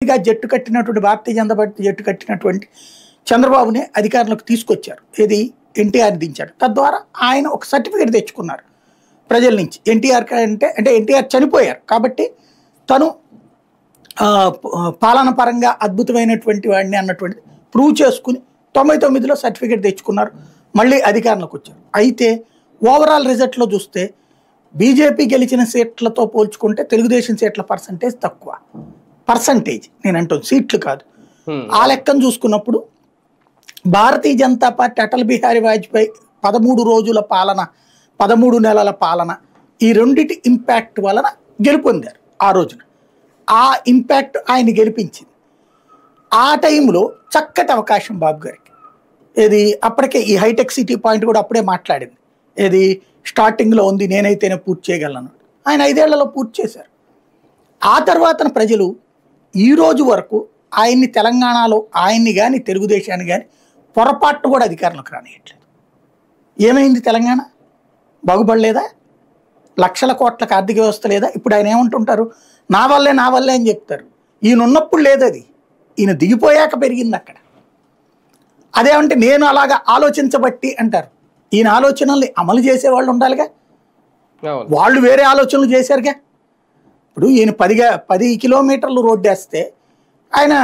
పూర్తిగా జట్టు కట్టినటువంటి భారతీయ జనతా పార్టీ జట్టు కట్టినటువంటి చంద్రబాబుని అధికారంలోకి తీసుకొచ్చారు. ఏది ఎన్టీఆర్ దించాడు. తద్వారా ఆయన ఒక సర్టిఫికేట్ తెచ్చుకున్నారు ప్రజల నుంచి. ఎన్టీఆర్ అంటే ఎన్టీఆర్ చనిపోయారు కాబట్టి తను పాలన పరంగా అద్భుతమైనటువంటి వాడిని అన్నటువంటిది ప్రూవ్ చేసుకుని 99లో సర్టిఫికేట్ తెచ్చుకున్నారు. మళ్ళీ అధికారంలోకి వచ్చారు. అయితే ఓవరాల్ రిజల్ట్లో చూస్తే బీజేపీ గెలిచిన సీట్లతో పోల్చుకుంటే తెలుగుదేశం సీట్ల పర్సంటేజ్ తక్కువ. నేను అంటాను, సీట్లు కాదు. ఆ లెక్కను చూసుకున్నప్పుడు భారతీయ జనతా పార్టీ అటల్ బిహారీ వాజ్పేయి 13 రోజుల పాలన, 13 నెలల పాలన, ఈ రెండిటి ఇంపాక్ట్ వలన గెలుపొందారు ఆ రోజున. ఆ ఇంపాక్ట్ ఆయన గెలిపించింది. ఆ టైంలో చక్కటి అవకాశం బాబు గారికి. ఏది అప్పటికే ఈ హైటెక్ సిటీ పాయింట్ కూడా అప్పుడే మాట్లాడింది. ఏది స్టార్టింగ్లో ఉంది, నేనైతేనే పూర్తి చేయగలను. ఆయన 5 ఏళ్లలో పూర్తి చేశారు. ఆ తర్వాత ప్రజలు ఈ రోజు వరకు ఆయన్ని తెలంగాణలో ఆయన్ని కానీ తెలుగుదేశాన్ని కానీ పొరపాటును కూడా అధికారంలోకి రానియట్లేదు. ఏమైంది? తెలంగాణ బాగుపడలేదా? లక్షల కోట్లకు ఆర్థిక వ్యవస్థ లేదా? ఇప్పుడు ఆయన ఏమంటుంటారు? నా వల్లే అని చెప్తారు. ఈయన ఉన్నప్పుడు లేదు అది, ఈయన దిగిపోయాక పెరిగింది అక్కడ. అదేమంటే నేను అలాగా ఆలోచించబట్టి అంటారు. ఈయన ఆలోచనల్ని అమలు చేసేవాళ్ళు ఉండాలిగా, వాళ్ళు వేరే ఆలోచనలు చేశారుగా. ఇప్పుడు ఈయన 10 కిలోమీటర్లు రోడ్డు వేస్తే ఆయన